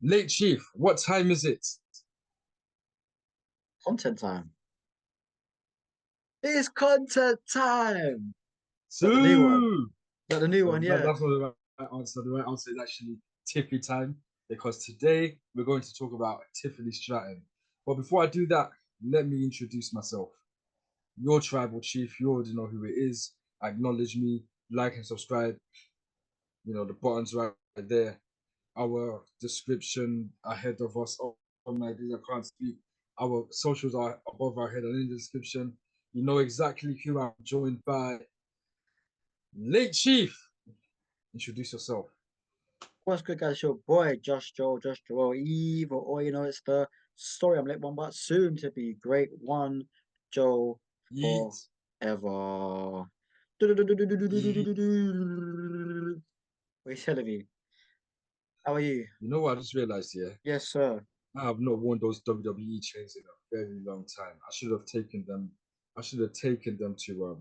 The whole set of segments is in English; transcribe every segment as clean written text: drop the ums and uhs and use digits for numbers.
Late Chief, what time is it? Content time. It's content time. Is that the new one? Is Sue! that the new one? Yeah. That's not the right answer. The right answer is actually Tiffy time because today we're going to talk about Tiffany Stratton. But before I do that, let me introduce myself. Your tribal chief, you already know who it is. Acknowledge me, like and subscribe. You know, the buttons right there. Our description ahead of us. Oh my days, I can't speak. Our socials are above our head and in the description. You know exactly who I'm joined by. Late Chief, introduce yourself. What's good, guys? It's your boy, Josh Joel Eve, or it's the story I'm late one, but soon to be great one, Joe Yeet. forever. Yeet. Wait, telling me. How are you? You know what I just realized here? Yes, sir. I have not worn those WWE chains in a very long time. I should have taken them. I should have taken them to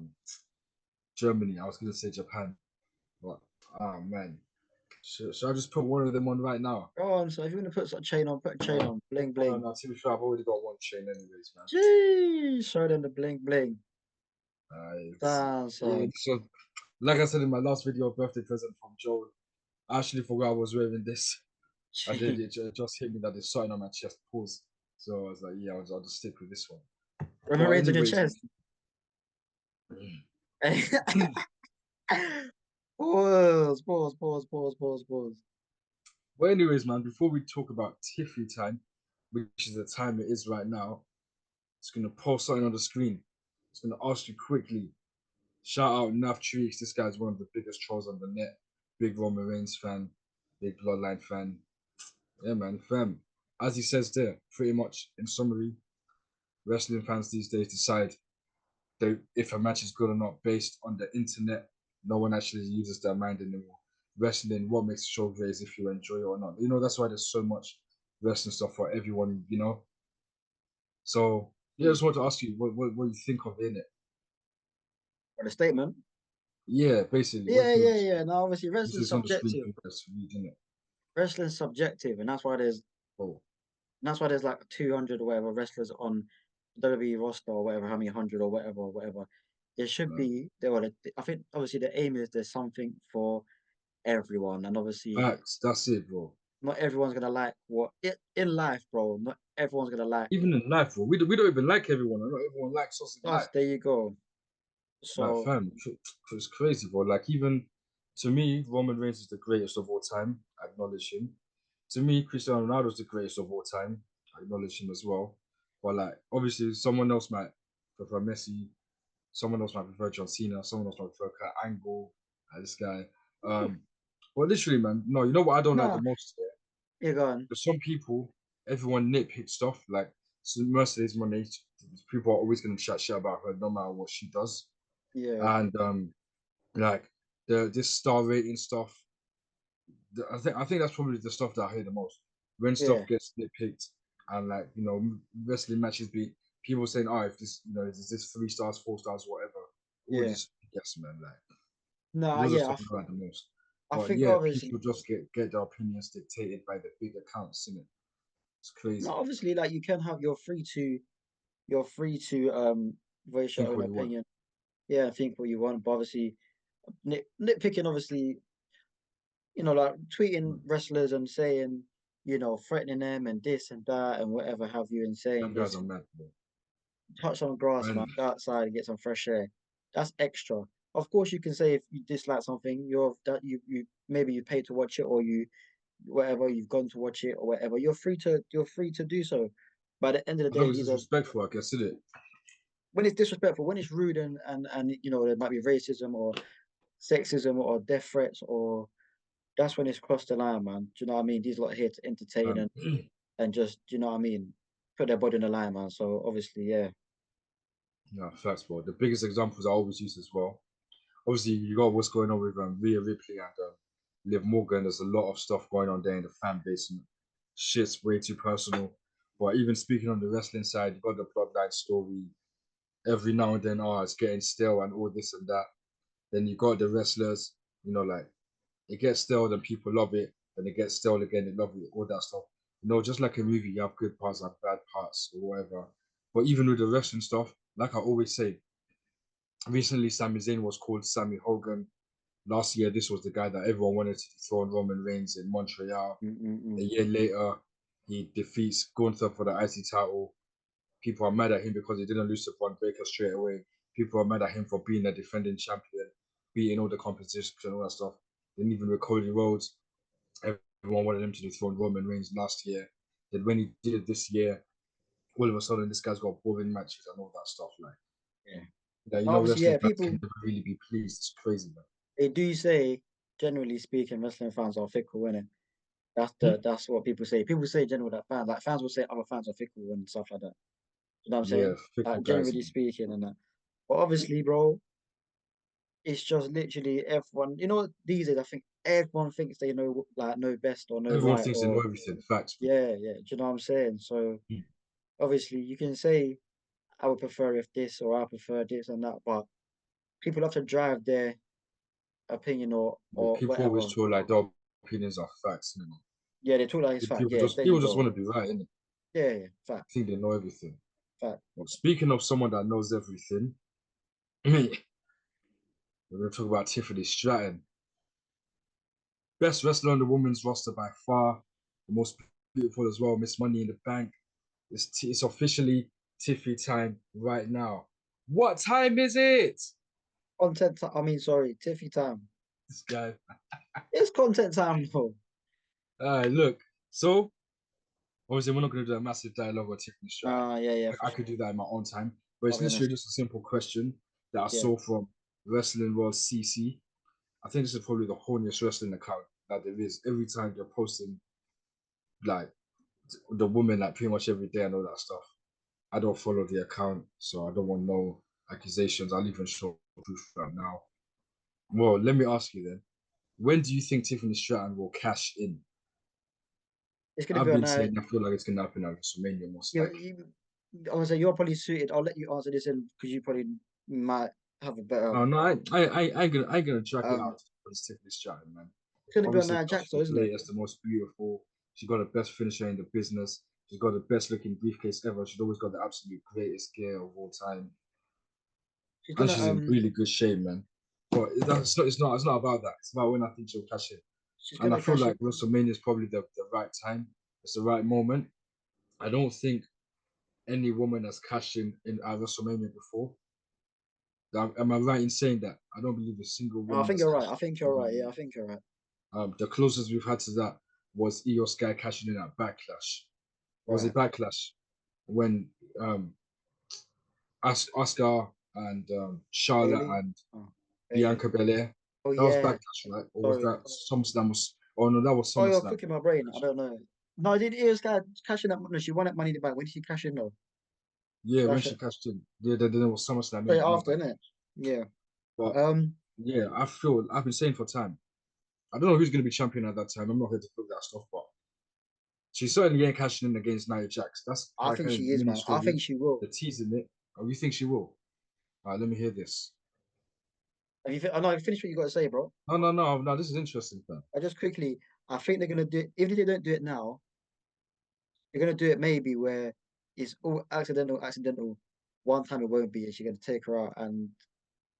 Germany. I was gonna say Japan, but oh man, should I just put one of them on right now? Go on, so if you want to put a chain on, put a chain on. Bling No, bling. no. To be fair, I've already got one chain anyways, man. Gee, show them the bling bling. Damn, son. So, like I said in my last video, birthday present from Joel, I actually forgot I was wearing this. And then Gee. it just hit me that there's something on my chest. Pause. So I was like, yeah, I'll just stick with this one. Roman But Reigns on your anyways, chest. Pause. but anyways, man, before we talk about Tiffy time, which is the time it is right now, it's gonna post something on the screen. It's gonna ask you quickly. Shout out Nav Trees. This guy's one of the biggest trolls on the net. Big Roman Reigns fan, big Bloodline fan. Yeah, man, fam. As he says there, pretty much in summary, wrestling fans these days decide if a match is good or not based on the internet. No one actually uses their mind anymore. Wrestling, what makes a show great is if you enjoy it or not. You know, that's why there's so much wrestling stuff for everyone, you know? So, yeah, I just want to ask you what you think of in it. For the statement. Yeah, basically, what Yeah, do you yeah, think? yeah. Now, obviously, This wrestling's is on the screen subjective. for you guys to read, innit? Wrestling's subjective, and Oh, that's why there's like 200 or whatever wrestlers on WWE roster or whatever, how many hundred or whatever. There should man. be there. Well, I think obviously the aim is there's something for everyone, and obviously Facts, that's it, bro. not everyone's gonna like what it in life, bro. Not everyone's gonna like Even in life, bro, we don't even like everyone. Not everyone likes us in us. life. There you go. Like, So fam, it's crazy, bro. Like, even to me, Roman Reigns is the greatest of all time. I acknowledge him. To me, Cristiano Ronaldo is the greatest of all time. I acknowledge him as well. But like, obviously, someone else might prefer Messi. Someone else might prefer John Cena. Someone else might prefer Kurt Angle. This guy. Um, but literally, man, no, you know what I don't like the no, most here? you're gone. There's some people, everyone nitpick stuff. Like, so Mercedes Monet, people are always going to chat shit about her no matter what she does. Yeah, And like this star rating stuff. I think that's probably the stuff that I hate the most. When yeah, stuff gets nitpicked and like wrestling matches be people saying, oh, if this is this 3 stars, 4 stars, whatever. All yeah. this yes, man. Like No, those are yeah. stuff I like the most. I But think yeah, obviously, people just get their opinions dictated by the big accounts, innit? It's no, crazy. obviously, like you can have you're free to voice your Think own what you want. opinion. Yeah, think what you want, but obviously nitpicking, obviously, like tweeting Mm. wrestlers and saying, threatening them and this and that and whatever have you, and saying Them guys this, are mad, bro. touch some grass, man, And go outside and get some fresh air. That's extra. Of course, you can say if you dislike something, you maybe you pay to watch it or you whatever you've gone to watch it or whatever. You're free to do so. By the end of the as day, long as these it's are respectful, I guess, it. when it's disrespectful, when it's rude and there might be racism or sexism or death threats or that's when it's crossed the line, man. Do you know what I mean? These lot are here to entertain Um, and just, do you know what I mean? Put their body on the line, man. So obviously, yeah. yeah, facts, bro. The biggest examples I always use as well. Obviously, you got what's going on with Rhea Ripley and Liv Morgan. There's a lot of stuff going on there in the fan base, and shit's way too personal. But even speaking on the wrestling side, you got the bloodline story. Every now and then, oh, it's getting stale and all this and that. Then you got the wrestlers, like it gets stale and people love it. then it gets stale again, they love it, all that stuff. Just like a movie, you have good parts, have bad parts, or whatever. But even with the wrestling stuff, like I always say, recently Sami Zayn was called Sammy Hogan. Last year, this was the guy that everyone wanted to dethrone Roman Reigns in Montreal. A year later, he defeats Gunther for the IC title. People are mad at him because he didn't lose to Braun Breaker straight away. People are mad at him for being a defending champion, beating all the competition and all that stuff. Then even with Cody Rhodes, everyone wanted him to dethrone Roman Reigns last year. Then when he did it this year, all of a sudden this guy's got boring matches and all that stuff. Obviously, Wrestling yeah, fans people can never really be pleased. It's crazy, man. they do say, generally speaking, wrestling fans are fickle, innit? That's what people say. People say general that fans will say other fans are fickle and stuff like that. You know what I'm Yeah, saying? fickle guys. Generally speaking, and that. But obviously, bro, it's just literally everyone. You know, these days I think everyone thinks they know best or know Everyone right thinks they know or everything. Facts, man. yeah. Do you know what I'm saying? So Mm. obviously, you can say I would prefer if this or I prefer this and that, but people have to drive their opinion Yeah, or people always whatever. feel like their opinions are facts. Yeah, they talk like it's fact. Yeah, there you People just go. want to be right, innit? Yeah, fact, Think they know everything. fact. Well, speaking of someone that knows everything, we're going to talk about Tiffany Stratton. Best wrestler on the women's roster by far. The most beautiful as well. Miss Money in the Bank. It's officially Tiffy time right now. What time is it? Sorry, Tiffy time. This guy. It's content time, though. Look. So, obviously, we're not going to do a massive dialogue on Tiffany Stratton. Yeah, for I could sure. do that in my own time. But I'll it's be literally honest. just a simple question that I Yeah. saw from Wrestling World CC. I think this is probably the horniest wrestling account that there is. Every time they're posting like the woman like pretty much every day and all that stuff. I don't follow the account, so I don't want no accusations. I'll even show proof right now. Well, let me ask you then. When do you think Tiffany Stratton will cash in? It's gonna be I've a been night. saying I feel like it's gonna happen at WrestleMania most You, likely. you, I was say you're probably suited. I'll let you answer this in because you probably might have a better. Oh no, I ain't gonna track it Um, out for Tiffany Stratton, man. it's gonna be on Obviously, Nia Jax, though, the isn't it? greatest, the most beautiful. She's got the best finisher in the business. She's got the best looking briefcase ever. She's always got the absolute greatest gear of all time. She's And gonna she's in really good shape, man. But it's not about that. It's about when I think she'll cash in. she's And I gonna feel cash like in. WrestleMania is probably the right time. It's the right moment. I don't think any woman has cashed in at WrestleMania before. Am I right in saying that? I don't believe a single I woman think has you're right. cashed I think in you're right. Yeah, WrestleMania. I think you're right. The closest we've had to that was Io Sky cashing in at Backlash. Was Right. it Backlash when Oscar and Charlotte Bailey. and Oh, Bailey. Bianca Belair? Oh That was yeah. Backlash, right? Or was Sorry. that SummerSlam? Oh no, that was Oh, you're SummerSlam. cooking my brain. I don't know. No, I did hear this guy cashing that. No, she won that money in the bank. When did she cash in though? Yeah, when That's she it. cashed in. Yeah, then it was SummerSlam, Straight innit? Not after, Backlash. innit? Yeah. But Um. yeah, I've been saying for time. I don't know who's going to be champion at that time. I'm not here to put that stuff, but she certainly ain't cashing in against Nia Jax. That's I like think a she is, mini man. I story. think she will. The teasing it. Oh, you think she will? All right, let me hear this. I know. Finish what you got to say, bro. No. This is interesting, fam. I just quickly. I think they're gonna do it. Even if they don't do it now, they're gonna do it maybe where it's all accidental. One time it won't be, and she's gonna take her out, and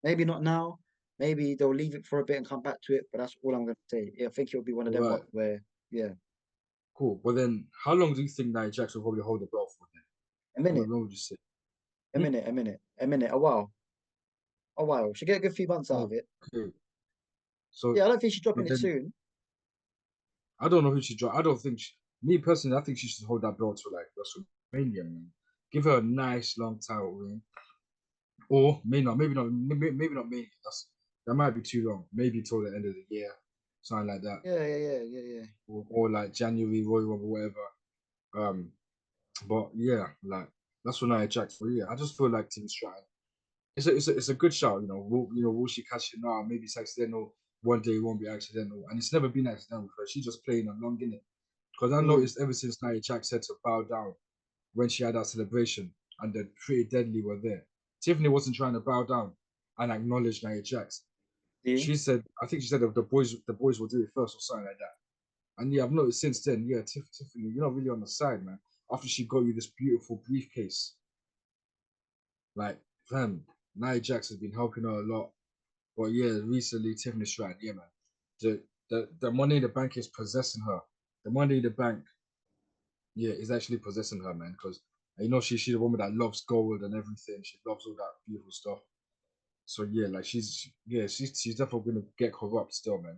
maybe not now. Maybe they'll leave it for a bit and come back to it. But that's all I'm gonna say. Yeah, I think it'll be one of All them right, ones where, yeah, cool. But then, how long do you think Nia Jax will probably hold the belt for? Then, a minute, when would you say? a Hmm? minute, a minute, a minute, a while, a while. She'll get a good few months out of it. Okay. So, Yeah, I don't think she's dropping but it then soon. I don't know who she drop. I don't think me personally. I think she should hold that belt to like WrestleMania, man. Give her a nice long title reign, or maybe not Mania. That might be too long. Maybe till the end of the year, something like that, Yeah. or like January Royal Rumble, whatever. Um, but yeah, like that's what Nia Jax. But yeah, I just feel like Team Stratton. It's a good shout. Will she catch it now? Maybe it's accidental. One day it won't be accidental, and it's never been accidental for her. She's just playing along in it. Because I Mm. noticed ever since Nia Jax said to bow down when she had that celebration and the Pretty Deadly were there, Tiffany wasn't trying to bow down and acknowledge Nia Jax. See? I think she said the boys will do it first or something like that. And yeah, I've noticed since then, yeah, Tiffany, you're not really on the side, man. After she got you this beautiful briefcase, like, fam, Nia Jax has been helping her a lot. But yeah, recently Tiffany Stratton, yeah, man. The money in the bank is possessing her. The money in the bank, yeah, is actually possessing her, man. Because you know she's a woman that loves gold and everything. She loves all that beautiful stuff. So yeah, like she's definitely gonna get corrupt still, man.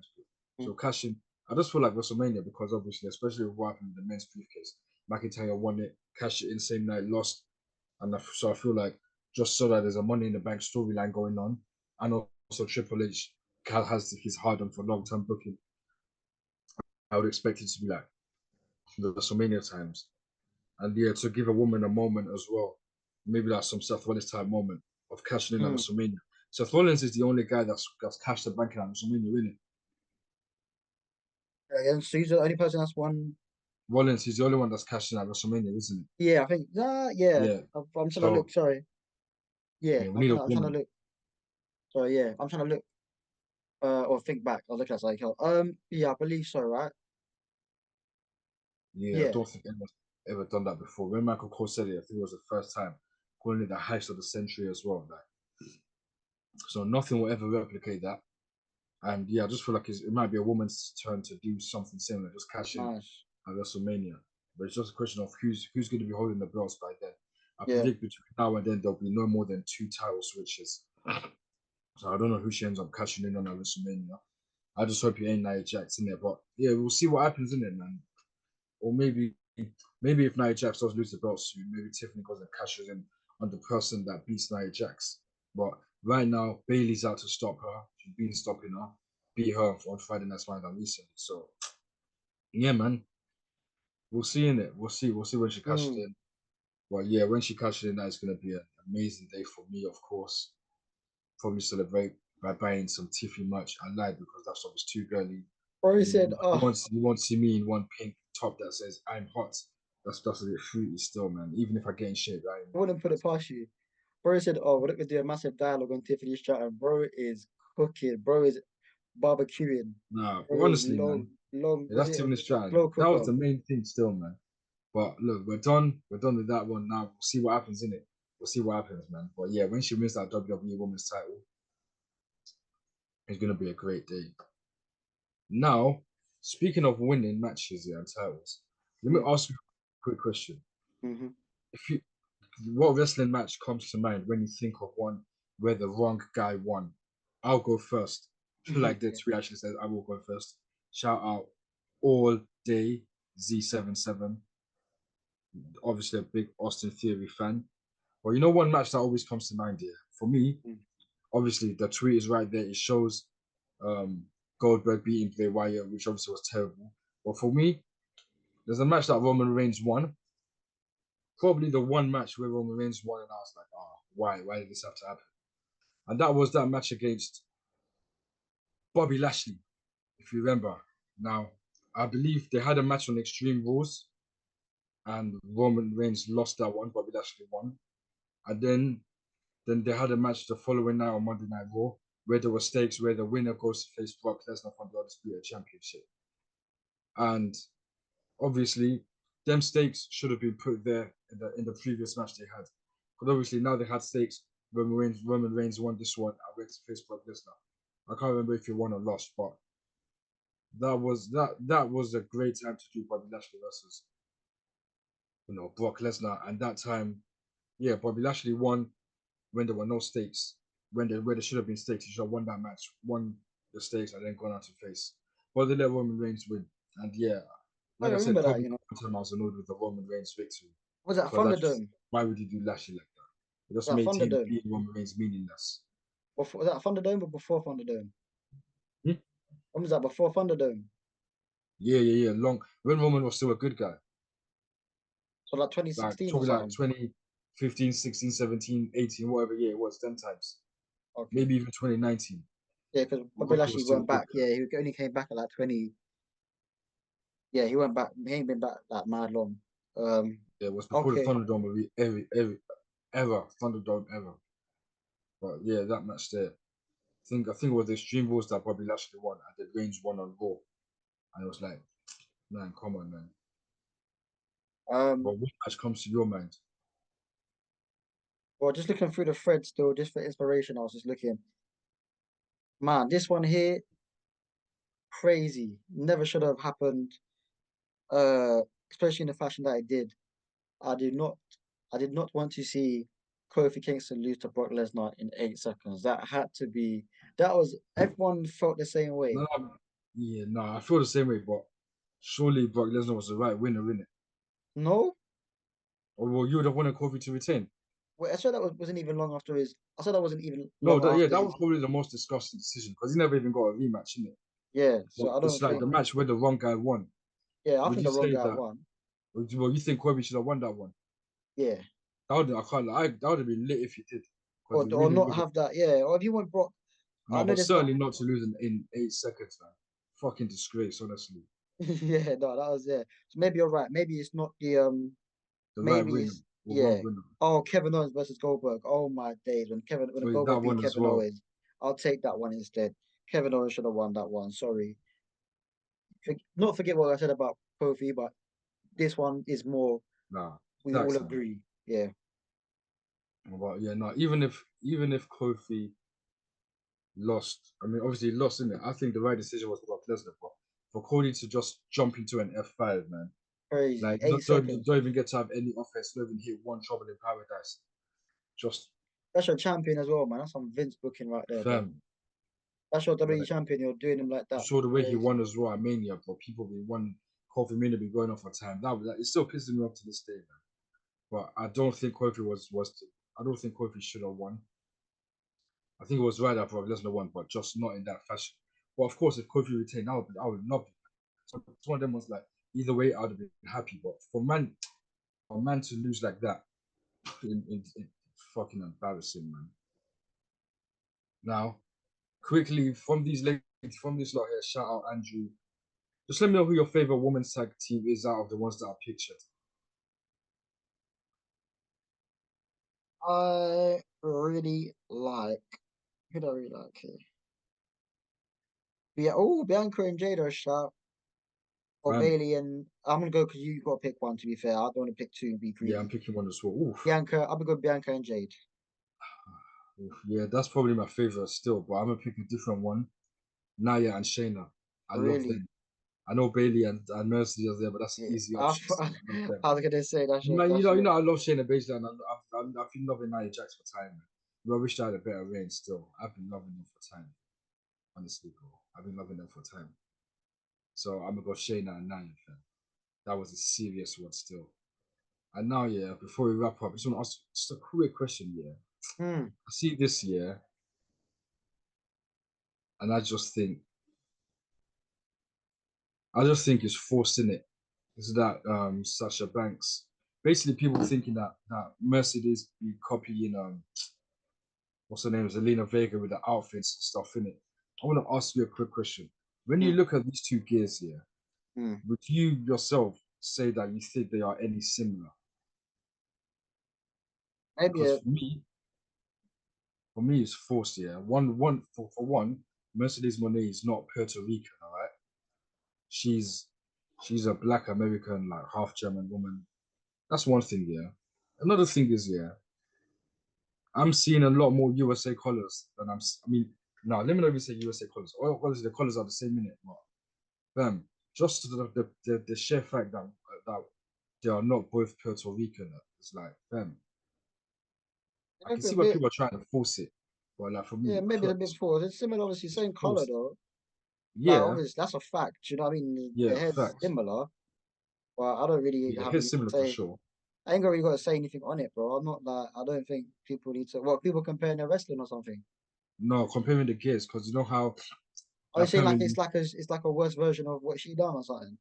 Mm. So cashing, I just feel like WrestleMania because obviously, especially with what happened with the men's briefcase, McIntyre won it, cashed it in same night, lost, and so I feel like just so that there's a Money in the Bank storyline going on, and also Triple H has his hard on for long term booking. I would expect it to be like the WrestleMania times, and yeah, to give a woman a moment as well. Maybe that's some Seth Rollins type moment of cashing in at Mm. WrestleMania. Seth Rollins is the only guy that's cashed the bank in at WrestleMania, isn't it? Again, so he's the only person that's won. Rollins, he's the only one that's cashed in at WrestleMania, isn't Yeah, I think. Yeah. it? Yeah. I'm trying to look. So Sorry. Yeah, yeah, we need a I'm trying to woman. look. Sorry. Yeah, I'm trying to look. Or think back. I was looking at something else. Yeah, I believe so. Right. Yeah, I Yeah. don't think anyone's ever done that before. When Michael Cole said it, I think it was the first time, calling it the heist of the century as well. Like, so nothing will ever replicate that. And yeah, I just feel like it might be a woman's turn to do something similar, just cash in Nice. at WrestleMania. But it's just a question of who's going to be holding the belts by then. I Yeah. predict between now and then there'll be no more than 2 title switches. So I don't know who she ends up cashing in on at WrestleMania. I just hope it ain't Nia Jax in there. But yeah, we'll see what happens in it, man. Or maybe if Nia Jax does lose the belt soon, maybe Tiffany goes and cashes in on the person that beats Nia Jax. But right now, Bailey's out to stop her. She's been stopping her, beat her on Friday Night SmackDown recently. So yeah, man, we'll see in it. We'll see when she cashes Mm. in. But yeah, when she cashes in, that is gonna be an amazing day for me, of course. Probably celebrate by buying some Tiffany merch. I lied because that stuff is too girly. Bro You, said, you "Oh, won't you won't see me in one pink top that says I'm hot. That's a bit fruity still, man. Even if I get in shape, I am I not. wouldn't put it past you." Bro said, "Oh, we're not gonna do a massive dialogue on Tiffany Stratton." Bro is cooking. Bro is barbecuing. Nah, but Bro is honestly, man, long. yeah, Was that's it a Tiffany Stratton. slow That was cooker? the main thing still, man. But look, we're done. We're done with that one now. We'll see what happens in it. We'll see what happens, man. But yeah, when she wins that WWE Women's title, it's gonna be a great day. Now, speaking of winning matches and titles, let me Mm. ask you a quick question. Hmm. If you What wrestling match comes to mind when you think of one where the wrong guy won? I'll go first. Like the tweet actually says, I will go first. Shout out all day Z77. Obviously a big Austin Theory fan. But you know one match that always comes to mind here? For me, obviously the tweet is right there. It shows um, Goldberg beating Bray Wyatt, which obviously was terrible. But for me, there's a match that Roman Reigns won. Probably the one match where Roman Reigns won, and I was like, oh, why? Why did this have to happen? And that was that match against Bobby Lashley, if you remember. Now, I believe they had a match on Extreme Rules, and Roman Reigns lost that one. Bobby Lashley won, and then they had a match the following night on Monday Night Raw, where there were stakes where the winner goes to face Brock Lesnar for the Undisputed Championship. And obviously, them stakes should have been put there in the previous match they had. But obviously now they had stakes. Roman Reigns won this one. I went to face Brock Lesnar. I can't remember if he won or lost, but that was a great time to do Bobby Lashley versus Brock Lesnar. And that time, yeah, Bobby Lashley won when there were no stakes. Where there should have been stakes, he should have won that match, won the stakes, and then gone out to face. But they let Roman Reigns win. And yeah, I like I said, remember that. probably one time I was annoyed with the Roman Reigns victory. Was that Because Thunderdome? why would you do Lashley like that? It just Was that made him Thunderdome? beating Roman Reigns meaningless. Was that Thunderdome or before Thunderdome? Hmm? When was that? Before Thunderdome? Yeah. Long when Roman was still a good guy. So like Like 2016 or talking like something. 2015, 16, 17, 18, whatever year it was, 10 times. Okay. Maybe even 2019. Yeah, because Bobby Roman Lashley was still a went good back. guy. Yeah, he only came back at like 20. Yeah, he went back. He ain't been back that mad long. Yeah, it was before the Okay. Thunderdome ever Thunderdome ever. But yeah, that match there. I think it was the Extreme Rules that Bobby Lashley won, and then Reigns won on Raw, and it was like Man, come on, man. Um, But what match comes to your mind? well, just looking through the thread still, just for inspiration, I was just looking. Man, this one here, crazy. Never should have happened. Uh, Especially in the fashion that it did. I did not, I did not want to see Kofi Kingston lose to Brock Lesnar in 8 seconds. That had to be. That was everyone felt the same No, way. yeah, no, I feel the same way, but surely Brock Lesnar was the right winner, innit? No, Or well, you would have wanted Kofi to retain. wait, I said that wasn't even long after his. I said that wasn't even No, long yeah, after that his. was probably the most disgusting decision because he never even got a rematch, innit? Yeah, But so I it's don't like the think. match where the wrong guy won. Yeah, I Would think you the wrong say guy that? won. Well, you think Kobe should have won that one? Yeah, That would I can't lie. That would have been lit if he did, because he or really not would have. have that. Yeah, or if you want Brock, I No, know but there's not. certainly not to lose in 8 seconds, man. Fucking disgrace, honestly. Yeah, no, that was yeah. So maybe you're right. Maybe it's not the The right Maybe winner it's or wrong yeah. winner. Oh, Kevin Owens versus Goldberg. Oh my days, when So that Goldberg beat one as Kevin well. Owens, I'll take that one instead. Kevin Owens should have won that one. Sorry. Not forget what I said about Kofi, but this one is more. Nah, We all facts, man. agree. Yeah, But yeah, no. Even if Kofi lost, I mean, obviously he lost in it. I think the right decision was Brock Lesnar, but for Cody to just jump into an F5, man. crazy. Like, Eight don't seconds. even get to have any offense. Don't even hit one trouble in paradise. Just That's your champion as well, man. That's some Vince booking right there, bro. firm. That's your WWE Like, champion. You're doing him like you that. saw the way he Crazy. won as well at Mania, but people be one Kofi Mania be going off for time. That was like, it's still pissing me off to this day, man. But I don't think Kofi I don't think Kofi should have won. I think it was right that Brock Lesnar won, but just not in that fashion. But of course, if Kofi retained, I would love it. So it's one of them was like either way, I would have been happy. But for man to lose like that, in fucking embarrassing, man. Now, quickly from this lot here, shout out Andrew. Just let me know who your favorite women's tag team is out of the ones that are pictured. I really like. Who do I really like here? Yeah. Oh, Bianca and Jada are shout. Or Fam, Bailey and I'm gonna go because you got to pick one. To be fair, I don't want to pick two and be yeah, I'm greedy. picking one as well. Oof. Bianca, I'm gonna go Bianca and Jade. Oof. Yeah, that's probably my favorite still, but I'm gonna pick a different one. Naya and Shayna. I love Really? them. I know Bailey and Mercedes are there, but that's an Yeah. easy option still. I love them. I was gonna say Man, that's your. I love Shayna Baszler, and I've been loving Nia Jax for time, man. But I wish I had a better reign still. I've been loving them for time, honestly, bro. I've been loving them for time. So I'm gonna go Shayna and Nia, fam. That was a serious one still. And now, yeah, before we wrap up, I just want to ask just a quick question, yeah. Hmm. I see this year, and I just think it's forcing it. Is that Sasha Banks? Basically, people thinking that Mercedes be copying what's her name, Zelina Vega with the outfits and stuff in it. I want to ask you a quick question. When you Hmm. look at these two gears here, Hmm. would you yourself say that you think they are any similar? Maybe Because a, for me, it's forced. Yeah, for one, Mercedes Monet is not Puerto Rican. All right, she's she's a Black American, like half German woman. That's one thing. Yeah. Another thing is, yeah, I'm seeing a lot more USA colors than I mean, no, let me not even say USA colors. All colors, the colors are the same in it, but them just the sheer fact that they are not both Puerto Rican. It's like them. I can maybe a see why bit. people are trying to force it, but like for Yeah, me, maybe it's a bit forced. It's similar, obviously, it's same color forced. though. Like Yeah, obviously, that's a fact. You know what I mean? The yeah, hair's facts. similar, but I don't really Yeah, the have hair's anything to similar for say. sure. I ain't really got to say anything on it, bro. I'm not like I don't think people need to. What people comparing their wrestling or something? No, comparing the gears because you know how Are you saying like apparently, it's like a worse version of what she done or something?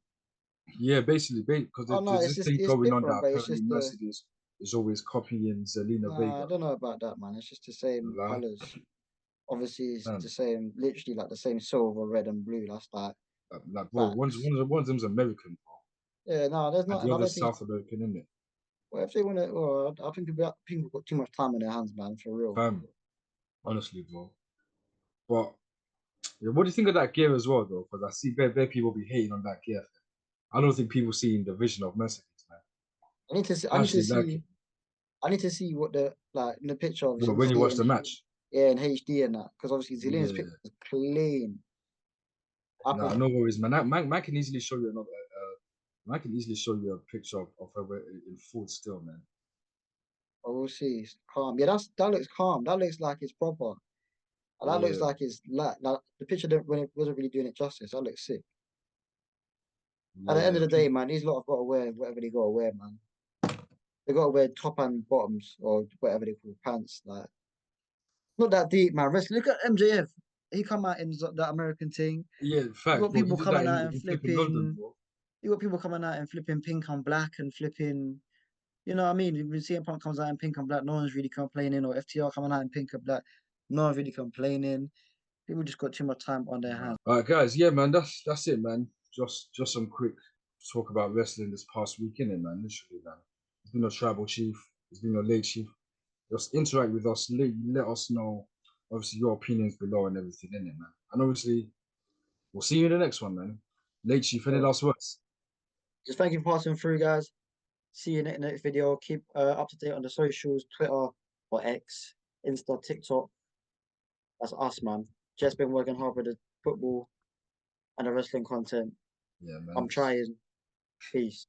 yeah, basically, because Oh no, there's this thing it's going on that different, but it's apparently just the Mercedes is always copying Zelina nah. I Vega. don't know about that, man. It's just the same La, colors. Obviously, it's the man, same, literally like the same silver, red, and blue. That's like bro, facts. one of them's American, bro, Yeah, no, there's and not, the and I other's don't think. South American, isn't it? Well, if they want to, well, I think people got too much time on their hands, man. For real. Fam, honestly, bro. But yeah, what do you think of that gear as well, though? Because I see bare people be hating on that gear. I don't think people see the vision of Mercedes, man. I need to see. I actually like it. I need to see what the like in the picture. Obviously, Well, I need when to you see watch it the in match, in HD and that because obviously Zillion's yeah. picture is clean. I Nah, prefer. no worries, man. Man can easily show you another. Man can easily show you a picture of her in full still, man. Oh, we'll see. It's calm. Yeah, that looks calm. That looks like it's proper. And that looks Yeah, like it's like the picture that when it wasn't really doing it justice. That looks sick. At the end yeah. of the day, man, these lot have got to wear whatever they got to wear, man. They got to wear top and bottoms or whatever they call pants. Like not that deep, man. Look at MJF. He come out in the American thing. Yeah, You fact, got bro. He people did that coming out and in flipping London, flipping. bro. You got people coming out and flipping pink and black and flipping. You know what I mean? You've been seeing Punk comes out in pink and black. No one's really complaining. Or FTR coming out in pink and black. No one's really complaining. People just got too much time on their hands. All right, guys. Yeah, man. That's it, man. Just some quick talk about wrestling this past weekend, man. Literally, man. It's been a tribal chief. It's been a late chief. Just interact with us. Let us know, obviously, your opinions below and everything, in it, man. And obviously, we'll see you in the next one, man. Late chief. Any So last words? just thank you for passing through, guys. See you in the next video. Keep up to date on the socials, Twitter or X, Insta, TikTok. That's us, man. Just been working hard with the football and the wrestling content. Yeah, man. I'm trying. Peace.